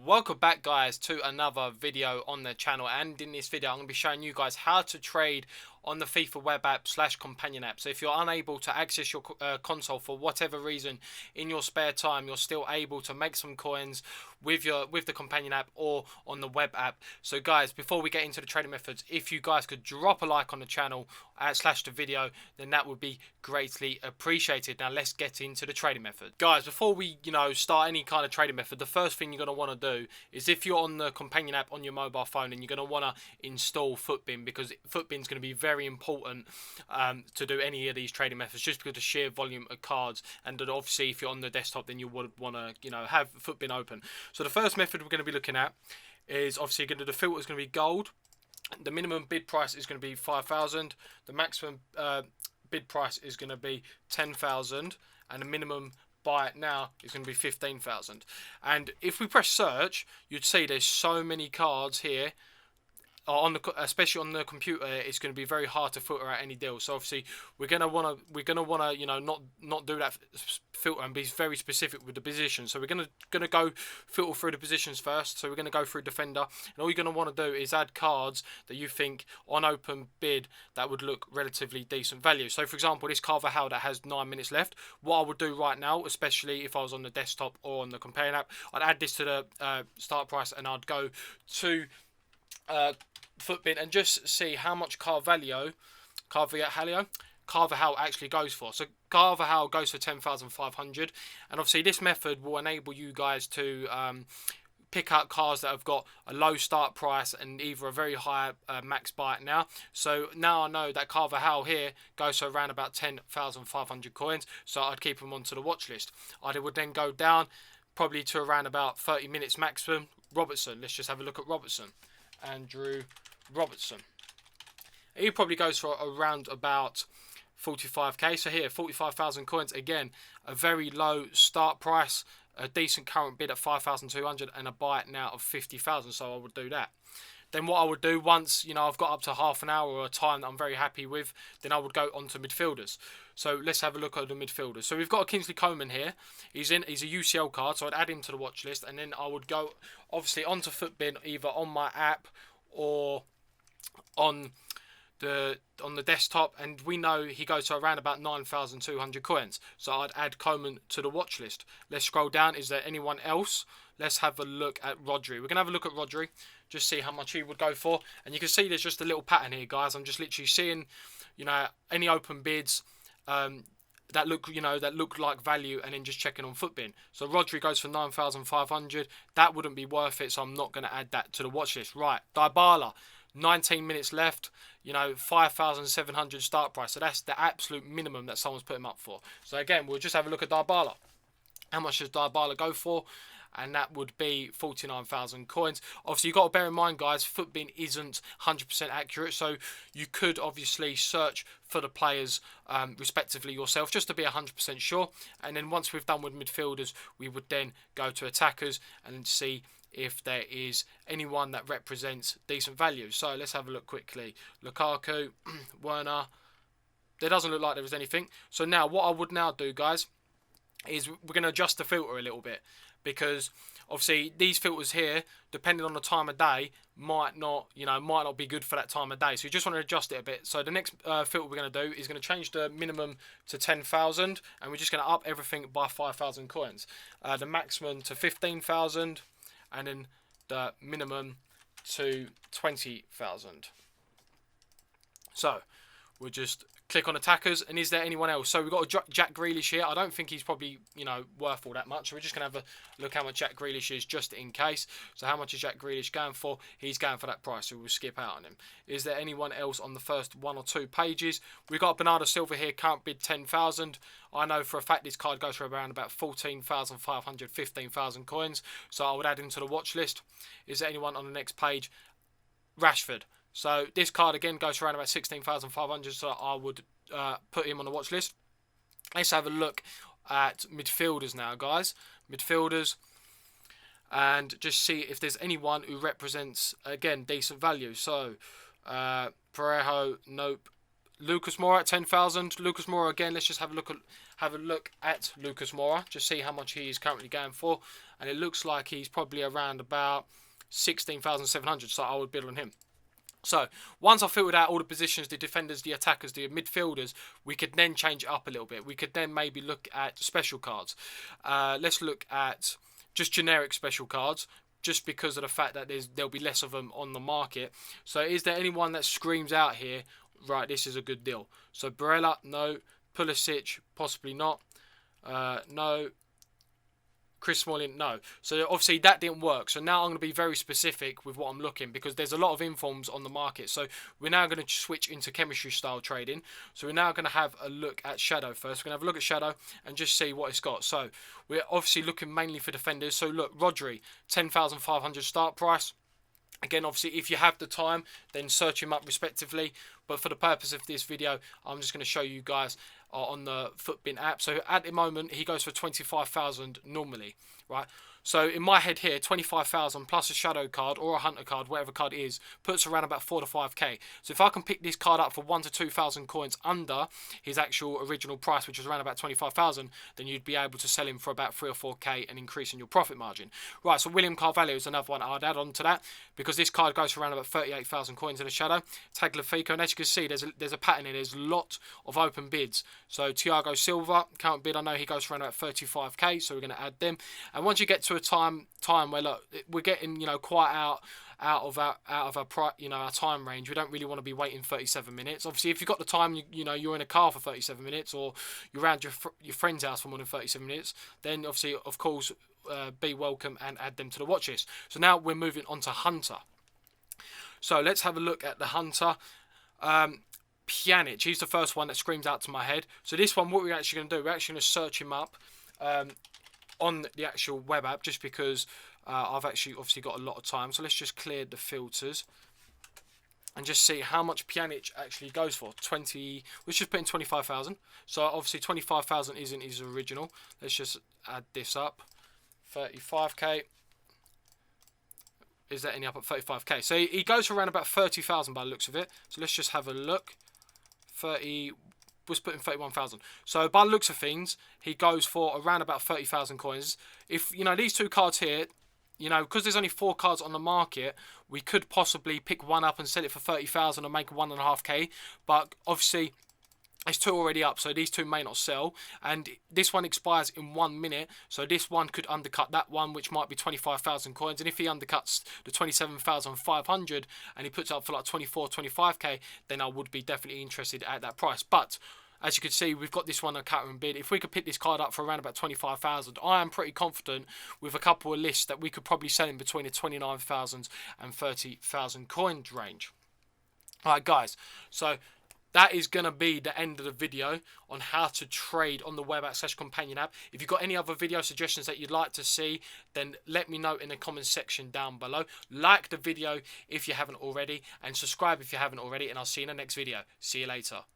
Welcome back, guys, to another video on the channel. And in this video I'm going to be showing you guys how to trade on the FIFA Web App / companion app. So if you're unable to access your console for whatever reason, in your spare time you're still able to make some coins with the companion app or on the web app. So guys, before we get into the trading methods, if you guys could drop a like on the channel / the video, then that would be greatly appreciated. Now let's get into the trading method. Guys, before we start any kind of trading method, the first thing you're going to want to do is, if you're on the companion app on your mobile phone, and you're going to want to install Footbin, because Footbin's going to be very important to do any of these trading methods, just because of the sheer volume of cards. And that obviously if you're on the desktop, then you would want to have Footbin open. So the first method we're going to be looking at is obviously the filter is going to be gold. The minimum bid price is going to be 5,000. The maximum bid price is going to be 10,000, and the minimum buy it now is going to be 15,000. And if we press search, you'd see there's so many cards here. Especially on the computer, it's going to be very hard to filter out any deals. So obviously we're gonna wanna not do that filter and be very specific with the position. So we're gonna go filter through the positions first. So we're gonna go through defender, and all you're gonna want to do is add cards that you think on open bid that would look relatively decent value. So for example, this Carvajal that has 9 minutes left. What I would do right now, especially if I was on the desktop or on the companion app, I'd add this to the start price, and I'd go to Footbin and just see how much Carvajal actually goes for. So Carvajal goes for 10,500, and obviously this method will enable you guys to pick out cars that have got a low start price and either a very high max buy it now. So now I know that Carvajal here goes for around about 10,500 coins, so I'd keep him onto the watch list. I would then go down probably to around about 30 minutes maximum. Robertson, let's just have a look at Robertson. Andrew Robertson. He probably goes for around about 45k. So here, 45,000 coins. Again, a very low start price, a decent current bid at 5,200, and a buy it now of 50,000. So I would do that. Then what I would do, once I've got up to half an hour or a time that I'm very happy with, then I would go on to midfielders. So let's have a look at the midfielders. So we've got a Kingsley Coman here. He's a UCL card, so I'd add him to the watch list, and then I would go obviously onto Footbin, either on my app or on the desktop, and we know he goes to around about 9,200 coins. So I'd add Coman to the watch list. Let's scroll down. Is there anyone else? Let's have a look at Rodri. We're gonna have a look at Rodri, just see how much he would go for. And you can see there's just a little pattern here, guys. I'm just literally seeing, any open bids that look like value, and then just checking on Footbin. So Rodri goes for 9,500. That wouldn't be worth it, so I'm not going to add that to the watch list. Right, Dybala, 19 minutes left. 5,700 start price. So that's the absolute minimum that someone's put him up for. So again, we'll just have a look at Dybala. How much does Dybala go for? And that would be 49,000 coins. Obviously, you've got to bear in mind, guys, Footbin isn't 100% accurate, so you could obviously search for the players respectively yourself, just to be 100% sure. And then once we've done with midfielders, we would then go to attackers and see if there is anyone that represents decent value. So let's have a look quickly. Lukaku, Werner. There doesn't look like there is anything. So now what I would now do, guys, is we're going to adjust the filter a little bit, because obviously these filters here, depending on the time of day, might not be good for that time of day. So you just want to adjust it a bit. So the next filter we're going to do is going to change the minimum to 10,000, and we're just going to up everything by 5,000 coins. The maximum to 15,000, and then the minimum to 20,000. So we'll just click on attackers, and is there anyone else? So we've got a Jack Grealish here. I don't think he's probably worth all that much, so we're just going to have a look how much Jack Grealish is, just in case. So how much is Jack Grealish going for? He's going for that price, so we'll skip out on him. Is there anyone else on the first 1 or 2 pages? We've got Bernardo Silva here, current bid 10,000. I know for a fact this card goes for around about 14,500, 15,000 coins, so I would add him to the watch list. Is there anyone on the next page? Rashford. So this card again goes for around about 16,500, so I would put him on the watch list. Let's have a look at midfielders now, guys. Midfielders, and just see if there's anyone who represents, again, decent value. So Parejo, nope. Lucas Moura at 10,000. Lucas Moura again. Let's just have a look at Lucas Moura. Just see how much he is currently going for, and it looks like he's probably around about 16,700. So I would bid on him. So once I filtered out all the positions, the defenders, the attackers, the midfielders, we could then change it up a little bit. We could then maybe look at special cards. Let's look at just generic special cards, just because of the fact that there'll be less of them on the market. So is there anyone that screams out here, right, this is a good deal? So Barella, no. Pulisic, possibly not. No. Chris Smalling, no. So obviously that didn't work. So now I'm going to be very specific with what I'm looking, because there's a lot of informs on the market. So we're now going to switch into chemistry style trading. So we're now going to have a look at Shadow first. We're going to have a look at Shadow and just see what it's got. So we're obviously looking mainly for defenders. So look, Rodri, 10,500 start price. Again, obviously, if you have the time, then search him up respectively. But for the purpose of this video, I'm just going to show you guys on the Footbin app. So at the moment, he goes for 25,000 normally, right? So in my head here, 25,000 plus a shadow card or a hunter card, whatever card it is, puts around about 4 to 5k. So if I can pick this card up for 1 to 2,000 coins under his actual original price, which is around about 25,000, then you'd be able to sell him for about 3 or 4k and increasing your profit margin. Right, so William Carvalho is another one I'd add on to that, because this card goes for around about 38,000 coins in a shadow. Tagliafico, and as you can see, there's a pattern here. There's a lot of open bids. So Thiago Silva, current bid, I know he goes for around about 35k, so we're going to add them. And once you get to a time where, look, we're getting, you know, quite out of our time range. We don't really want to be waiting 37 minutes. Obviously, if you've got the time, you know, you're in a car for 37 minutes, or you're around your friend's house for more than 37 minutes, then obviously, of course, be welcome and add them to the watch list. So now we're moving on to Hunter. So let's have a look at the Hunter. Pjanic, he's the first one that screams out to my head. So this one, what we're actually going to do, we're actually going to search him up on the actual web app, just because I've actually obviously got a lot of time. So let's just clear the filters and just see how much Pjanic actually goes for. Let's just put in 25,000. So obviously 25,000 isn't his original. Let's just add this up. 35k. Is that any up at 35k? So he goes for around about 30,000 by the looks of it. So let's just have a look. Was put in 31,000. So by the looks of things, he goes for around about 30,000 coins. If, you know, these two cards here, you know, because there's only 4 cards on the market, we could possibly pick one up and sell it for 30,000 and make 1.5k. But obviously, there's 2 already up, so these 2 may not sell. And this one expires in 1 minute, so this one could undercut that one, which might be 25,000 coins. And if he undercuts the 27,500 and he puts it up for like 24, 25k, then I would be definitely interested at that price. But as you can see, we've got this one on current bid. If we could pick this card up for around about 25,000, I am pretty confident with a couple of lists that we could probably sell in between the 29,000 and 30,000 coins range. Alright guys, so that is going to be the end of the video on how to trade on the web app / companion app. If you've got any other video suggestions that you'd like to see, then let me know in the comments section down below. Like the video if you haven't already, and subscribe if you haven't already, and I'll see you in the next video. See you later.